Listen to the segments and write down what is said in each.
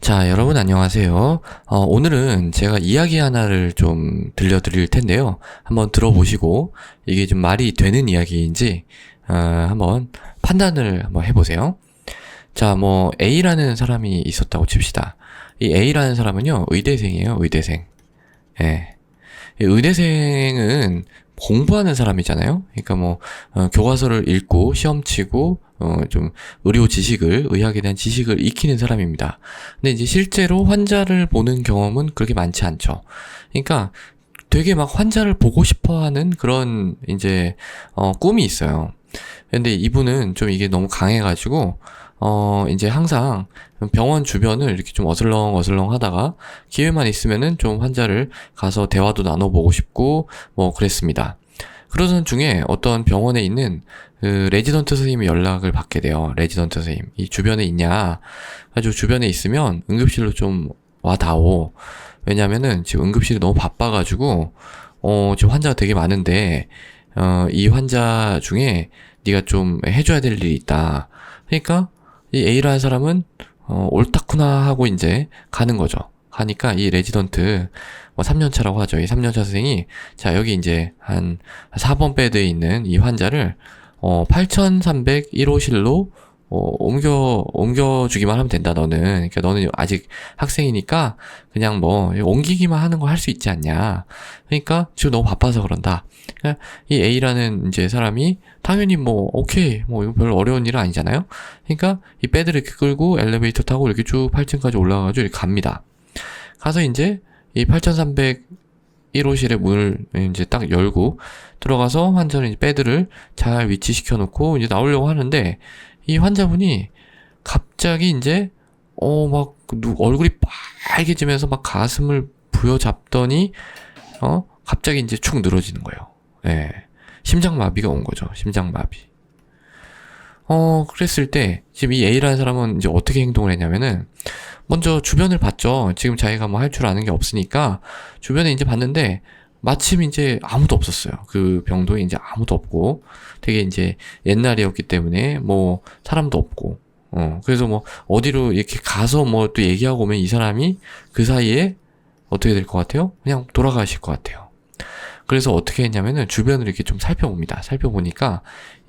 자, 여러분 안녕하세요. 오늘은 제가 이야기 하나를 좀 들려드릴 텐데요. 한번 들어보시고 이게 좀 말이 되는 이야기인지 한번 판단을 한번 해보세요. 자, 뭐 A라는 사람이 있었다고 칩시다. 이 A라는 사람은요, 의대생이에요. 의대생. 예. 이 의대생은 공부하는 사람이잖아요. 그러니까 뭐 교과서를 읽고 시험 치고 좀 의료 지식을, 의학에 대한 지식을 익히는 사람입니다. 근데 이제 실제로 환자를 보는 경험은 그렇게 많지 않죠. 그러니까 되게 막 환자를 보고 싶어 하는 그런 이제 꿈이 있어요. 근데 이분은 좀 이게 너무 강해가지고 이제 항상 병원 주변을 이렇게 좀 어슬렁 하다가 기회만 있으면은 좀 환자를 가서 대화도 나눠보고 싶고 뭐 그랬습니다. 그러던 중에 어떤 병원에 있는 그 레지던트 선생님이 연락을 받게 돼요. 레지던트 선생님, 이 주변에 있냐? 아주 주변에 있으면 응급실로 좀 와다오. 왜냐면은 지금 응급실이 너무 바빠가지고 지금 환자가 되게 많은데 이 환자 중에 네가 좀 해줘야 될 일이 있다. 그러니까 이 A라는 사람은 옳다구나 하고 이제 가는 거죠. 가니까 이 레지던트 3년차라고 하죠. 이 3년차 선생이 자, 여기 이제 한 4번 베드에 있는 이 환자를 8301호실로 옮겨주기만 하면 된다, 너는. 그러니까 너는 아직 학생이니까 그냥 뭐 옮기기만 하는 거 할 수 있지 않냐. 그러니까 지금 너무 바빠서 그런다. 그러니까 이 A라는 이제 사람이 당연히 뭐 오케이, 뭐 이거 별로 어려운 일은 아니잖아요. 그러니까 이 베드를 이렇게 끌고 엘리베이터 타고 이렇게 쭉 8층까지 올라가가지고 이렇게 갑니다. 가서 이제 이 8301호실의 문을 이제 딱 열고 들어가서 환자는 이제 베드를 잘 위치시켜 놓고 이제 나오려고 하는데 이 환자분이 갑자기 이제 막 얼굴이 빨개지면서 막 가슴을 부여잡더니 갑자기 이제 축 늘어지는 거예요. 예. 심장마비가 온 거죠. 심장마비. 그랬을 때 지금 이 A라는 사람은 이제 어떻게 행동을 했냐면은 먼저 주변을 봤죠. 지금 자기가 뭐 할 줄 아는 게 없으니까 주변에 이제 봤는데 마침 이제 아무도 없었어요. 그 병동에 이제 아무도 없고 되게 이제 옛날이었기 때문에 뭐 사람도 없고 그래서 뭐 어디로 이렇게 가서 뭐 또 얘기하고 오면 이 사람이 그 사이에 어떻게 될 것 같아요? 그냥 돌아가실 것 같아요. 그래서 어떻게 했냐면은 주변을 이렇게 좀 살펴봅니다. 살펴보니까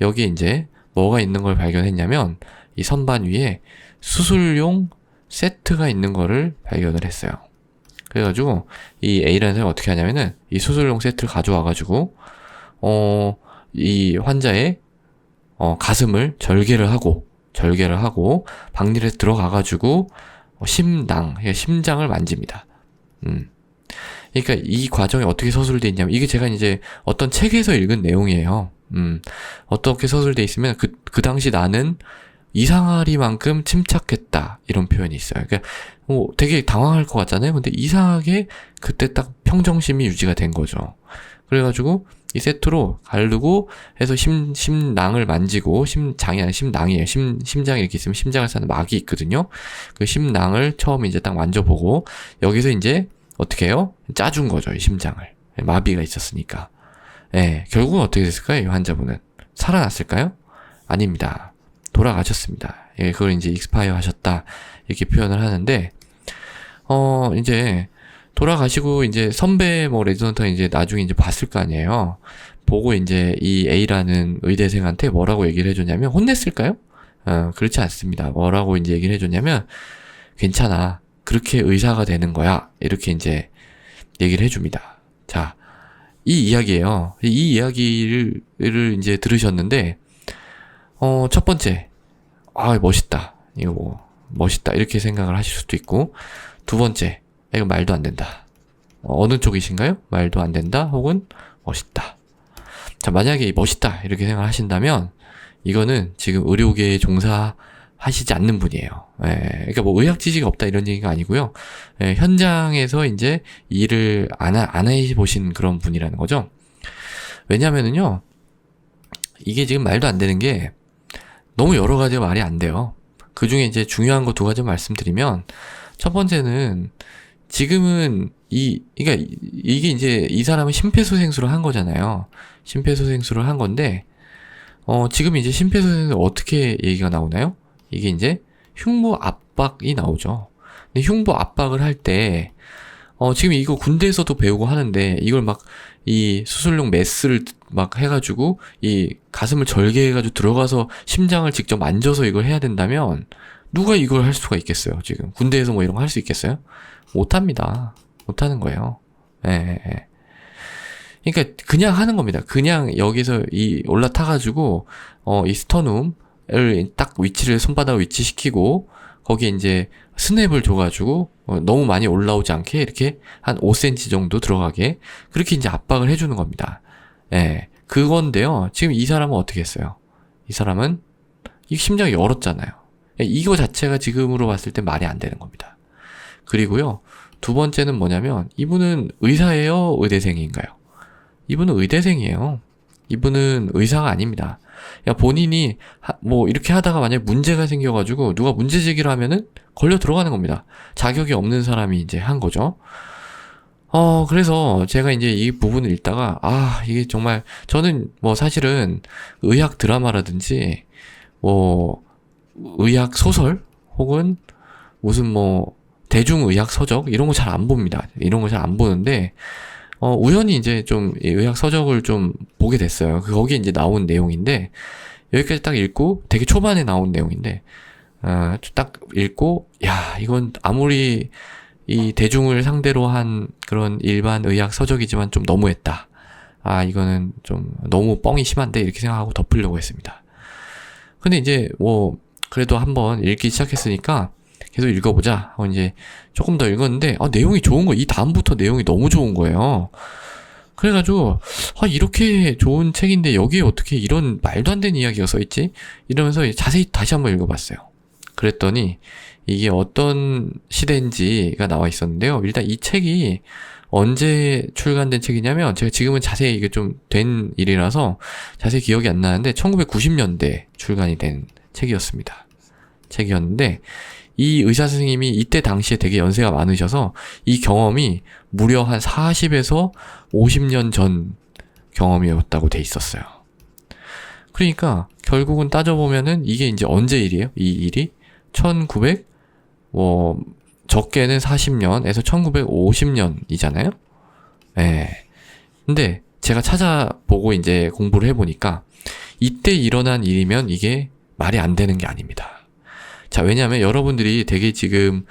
여기에 이제 뭐가 있는 걸 발견했냐면 이 선반 위에 수술용 세트가 있는 거를 발견을 했어요. 그래가지고 이 A라는 사람이 어떻게 하냐면은 이 수술용 세트를 가져와가지고 이 환자의 가슴을 절개를 하고 박리에 들어가가지고 심장을 만집니다. 그러니까 이 과정이 어떻게 서술돼 있냐면 이게 제가 이제 어떤 책에서 읽은 내용이에요. 어떻게 서술돼 있으면 그 당시 나는 이상하리만큼 침착했다 이런 표현이 있어요. 그러니까 되게 당황할 것 같잖아요. 근데 이상하게 그때 딱 평정심이 유지가 된 거죠. 그래가지고 이 세트로 가르고 해서 심낭을 만지고 심장이 아니라 심낭이에요. 심장이 이렇게 있으면 심장을 사는 막이 있거든요. 그 심낭을 처음 이제 딱 만져보고 여기서 이제 어떻게 해요? 짜준 거죠. 이 심장을. 마비가 있었으니까. 예, 결국은 어떻게 됐을까요? 이 환자분은 살아났을까요? 아닙니다. 돌아가셨습니다. 예, 그걸 이제 익스파이어 하셨다 이렇게 표현을 하는데 이제 돌아가시고 이제 선배 뭐 레지던트가 이제 나중에 이제 봤을 거 아니에요. 보고 이제 이 A라는 의대생한테 뭐라고 얘기를 해줬냐면 혼냈을까요? 그렇지 않습니다. 뭐라고 이제 얘기를 해줬냐면 괜찮아. 그렇게 의사가 되는 거야. 이렇게 이제 얘기를 해줍니다. 자, 이 이야기예요. 이 이야기를 이제 들으셨는데 첫 번째, 멋있다. 이거 뭐, 멋있다. 이렇게 생각을 하실 수도 있고, 두 번째, 이거 말도 안 된다. 어느 쪽이신가요? 말도 안 된다, 혹은 멋있다. 자, 만약에 멋있다. 이렇게 생각을 하신다면, 이거는 지금 의료계에 종사하시지 않는 분이에요. 예, 그러니까 뭐 의학 지식이 없다 이런 얘기가 아니고요. 예, 현장에서 이제 일을 안 해보신 그런 분이라는 거죠. 왜냐면은요, 이게 지금 말도 안 되는 게, 너무 여러 가지가 말이 안 돼요. 그 중에 이제 중요한 거 두 가지 말씀드리면, 첫 번째는, 지금은 그러니까 이게 이제 이 사람은 심폐소생술을 한 거잖아요. 심폐소생술을 한 건데, 지금 이제 심폐소생술 어떻게 얘기가 나오나요? 이게 이제 흉무 압박이 나오죠. 근데 흉부 압박을 할 때, 지금 이거 군대에서도 배우고 하는데, 이걸 막, 이 수술용 메스를 막 해가지고, 이 가슴을 절개해가지고 들어가서 심장을 직접 만져서 이걸 해야 된다면, 누가 이걸 할 수가 있겠어요, 지금. 군대에서 뭐 이런 거 할 수 있겠어요? 못합니다. 못하는 거예요. 예, 예, 예. 그러니까 그냥 하는 겁니다. 그냥 여기서 이 올라타가지고, 이 스터눔을 딱 위치를 손바닥 위치시키고, 거기에 이제 스냅을 줘가지고 너무 많이 올라오지 않게 이렇게 한 5cm 정도 들어가게 그렇게 이제 압박을 해주는 겁니다. 예, 그건데요. 지금 이 사람은 어떻게 했어요? 이 사람은 이 심장이 열었잖아요. 이거 자체가 지금으로 봤을 때 말이 안 되는 겁니다. 그리고요, 두 번째는 뭐냐면 이분은 의사예요? 의대생인가요? 이분은 의대생이에요. 이분은 의사가 아닙니다. 야, 본인이 뭐 이렇게 하다가 만약에 문제가 생겨가지고 누가 문제 제기를 하면은 걸려 들어가는 겁니다. 자격이 없는 사람이 이제 한 거죠. 그래서 제가 이제 이 부분을 읽다가 이게 정말 저는 뭐 사실은 의학 드라마라든지 뭐 의학 소설 혹은 무슨 뭐 대중의학 서적 이런 거 잘 안 봅니다. 이런 거 잘 안 보는데 우연히 이제 좀 의학 서적을 좀 보게 됐어요. 거기에 이제 나온 내용인데, 여기까지 딱 읽고, 되게 초반에 나온 내용인데, 딱 읽고, 야, 이건 아무리 이 대중을 상대로 한 그런 일반 의학 서적이지만 좀 너무했다. 이거는 좀 너무 뻥이 심한데, 이렇게 생각하고 덮으려고 했습니다. 근데 이제 뭐, 그래도 한번 읽기 시작했으니까, 계속 읽어보자 하고 이제 조금 더 읽었는데 내용이 좋은 거, 이 다음부터 내용이 너무 좋은 거예요. 그래가지고 이렇게 좋은 책인데 여기에 어떻게 이런 말도 안 되는 이야기가 써있지? 이러면서 자세히 다시 한번 읽어봤어요. 그랬더니 이게 어떤 시대인지가 나와 있었는데요. 일단 이 책이 언제 출간된 책이냐면, 제가 지금은 자세히 이게 좀 된 일이라서 자세히 기억이 안 나는데 1990년대 출간이 된 책이었는데, 이 의사 선생님이 이때 당시에 되게 연세가 많으셔서 이 경험이 무려 한 40에서 50년 전 경험이었다고 돼 있었어요. 그러니까 결국은 따져보면은 이게 이제 언제 일이에요? 이 일이 1900, 적게는 40년에서 1950년이잖아요? 예. 근데 제가 찾아보고 이제 공부를 해보니까 이때 일어난 일이면 이게 말이 안 되는 게 아닙니다. 자, 왜냐면 여러분들이 되게 지금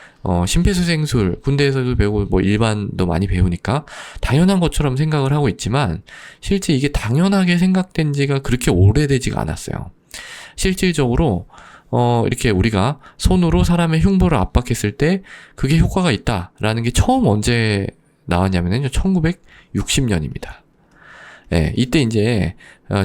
심폐소생술 군대에서도 배우고 뭐 일반도 많이 배우니까 당연한 것처럼 생각을 하고 있지만, 실제 이게 당연하게 생각된 지가 그렇게 오래되지가 않았어요. 실질적으로 이렇게 우리가 손으로 사람의 흉부를 압박했을 때 그게 효과가 있다라는 게 처음 언제 나왔냐면요, 1960년입니다. 예, 이때 이제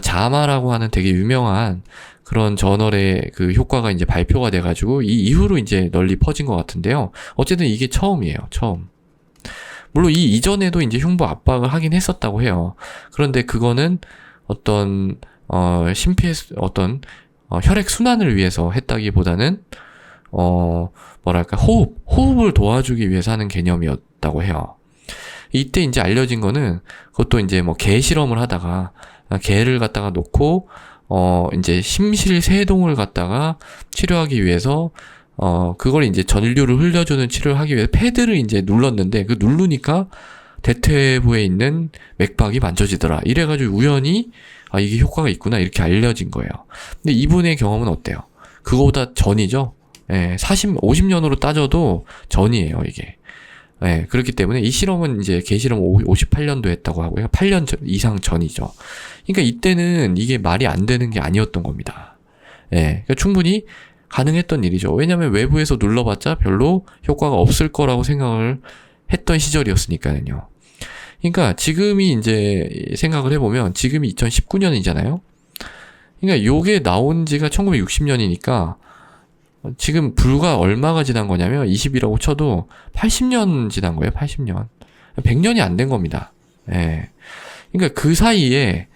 자마라고 하는 되게 유명한 그런 저널의 그 효과가 이제 발표가 돼가지고 이 이후로 이제 널리 퍼진 것 같은데요. 어쨌든 이게 처음이에요, 처음. 물론 이 이전에도 이제 흉부 압박을 하긴 했었다고 해요. 그런데 그거는 어떤 혈액 순환을 위해서 했다기보다는 호흡을 도와주기 위해서 하는 개념이었다고 해요. 이때 이제 알려진 거는, 그것도 이제 뭐 개 실험을 하다가 개를 갖다가 놓고 이제 심실 세동을 갖다가 치료하기 위해서 그걸 이제 전류를 흘려주는 치료를 하기 위해서 패드를 이제 눌렀는데, 그 누르니까 대퇴부에 있는 맥박이 만져지더라. 이래가지고 우연히 이게 효과가 있구나 이렇게 알려진 거예요. 근데 이분의 경험은 어때요? 그거보다 전이죠. 50년으로 따져도 전이에요, 이게. 그렇기 때문에 이 실험은 이제 개실험 58년도 했다고 하고요. 8년 이상 전이죠. 그러니까 이때는 이게 말이 안 되는 게 아니었던 겁니다. 그러니까 충분히 가능했던 일이죠. 왜냐면 외부에서 눌러봤자 별로 효과가 없을 거라고 생각을 했던 시절이었으니까요. 그러니까 지금이 이제 생각을 해보면 지금이 2019년이잖아요. 그러니까 요게 나온 지가 1960년이니까 지금 불과 얼마가 지난 거냐면 20이라고 쳐도 80년 지난 거예요. 80년. 100년이 안 된 겁니다. 그러니까 그 사이에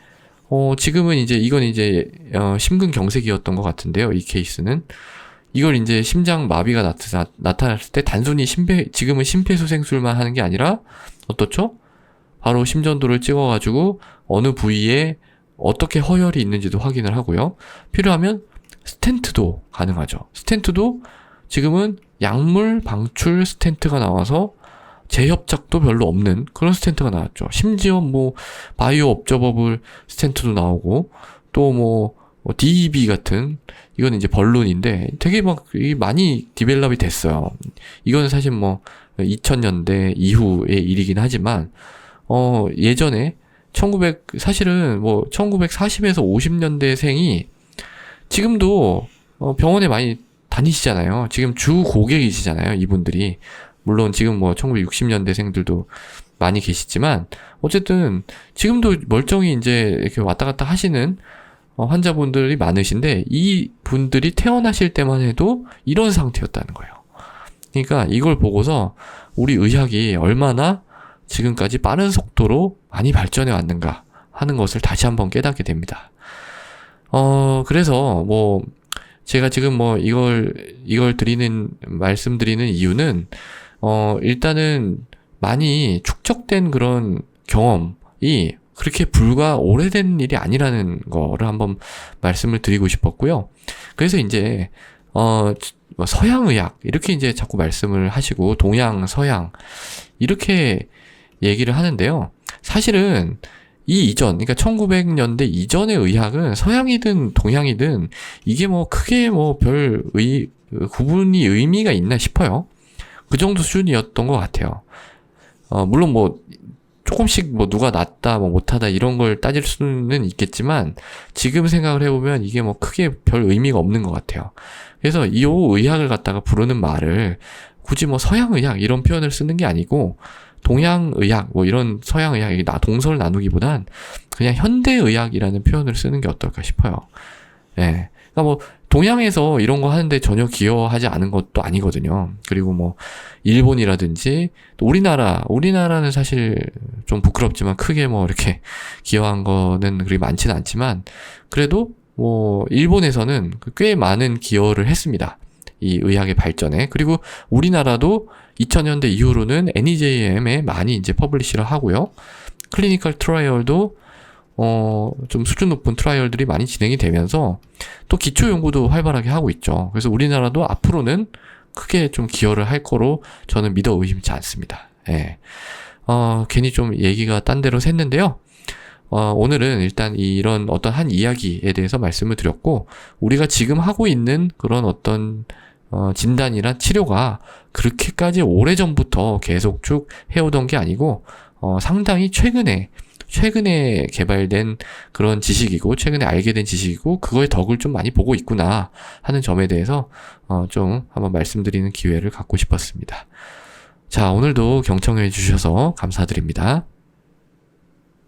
지금은 이제 이건 이제 심근경색이었던 것 같은데요. 이 케이스는 이걸 이제 심장 마비가 나타났을 때 단순히 지금은 심폐소생술만 하는 게 아니라 어떻죠? 바로 심전도를 찍어가지고 어느 부위에 어떻게 허혈이 있는지도 확인을 하고요. 필요하면 스텐트도 가능하죠. 스텐트도 지금은 약물 방출 스텐트가 나와서 재협작도 별로 없는 그런 스텐트가 나왔죠. 심지어 뭐 바이오 옵저버블 스텐트도 나오고 또 뭐 DEB 같은 이거는 이제 벌룬인데 되게 막 많이 디벨롭이 됐어요. 이거는 사실 뭐 2000년대 이후의 일이긴 하지만 예전에 사실은 뭐 1940에서 50년대생이 지금도 병원에 많이 다니시잖아요. 지금 주 고객이시잖아요, 이분들이. 물론 지금 뭐 1960년대생들도 많이 계시지만 어쨌든 지금도 멀쩡히 이제 이렇게 왔다 갔다 하시는 환자분들이 많으신데 이 분들이 태어나실 때만 해도 이런 상태였다는 거예요. 그러니까 이걸 보고서 우리 의학이 얼마나 지금까지 빠른 속도로 많이 발전해 왔는가 하는 것을 다시 한번 깨닫게 됩니다. 그래서 뭐 제가 지금 뭐 이걸 말씀드리는 이유는 일단은 많이 축적된 그런 경험이 그렇게 불과 오래된 일이 아니라는 거를 한번 말씀을 드리고 싶었고요. 그래서 이제 서양의학 이렇게 이제 자꾸 말씀을 하시고 동양, 서양 이렇게 얘기를 하는데요. 사실은 이 이전, 그러니까 1900년대 이전의 의학은 서양이든 동양이든 이게 뭐 크게 뭐 구분이 의미가 있나 싶어요. 그 정도 수준이었던 것 같아요. 물론 뭐 조금씩 뭐 누가 낫다 뭐 못하다 이런 걸 따질 수는 있겠지만 지금 생각을 해보면 이게 뭐 크게 별 의미가 없는 것 같아요. 그래서 이 의학을 갖다가 부르는 말을 굳이 뭐 서양의학 이런 표현을 쓰는 게 아니고 동양의학 뭐 이런 서양의학 동서를 나누기보단 그냥 현대의학이라는 표현을 쓰는 게 어떨까 싶어요. 예. 그러니까 뭐 동양에서 이런 거 하는데 전혀 기여하지 않은 것도 아니거든요. 그리고 뭐 일본이라든지 또 우리나라는 사실 좀 부끄럽지만 크게 뭐 이렇게 기여한 거는 그리 많지는 않지만 그래도 뭐 일본에서는 꽤 많은 기여를 했습니다. 이 의학의 발전에. 그리고 우리나라도 2000년대 이후로는 NEJM에 많이 이제 퍼블리시를 하고요. 클리니컬 트라이얼도 좀 수준 높은 트라이얼들이 많이 진행이 되면서 또 기초 연구도 활발하게 하고 있죠. 그래서 우리나라도 앞으로는 크게 좀 기여를 할 거로 저는 믿어 의심치 않습니다. 예. 괜히 좀 얘기가 딴 데로 샜는데요. 오늘은 일단 이런 어떤 한 이야기에 대해서 말씀을 드렸고, 우리가 지금 하고 있는 그런 어떤 진단이나 치료가 그렇게까지 오래전부터 계속 쭉 해오던 게 아니고 상당히 최근에 개발된 그런 지식이고 최근에 알게 된 지식이고 그거의 덕을 좀 많이 보고 있구나 하는 점에 대해서 좀 한번 말씀드리는 기회를 갖고 싶었습니다. 자, 오늘도 경청해 주셔서 감사드립니다.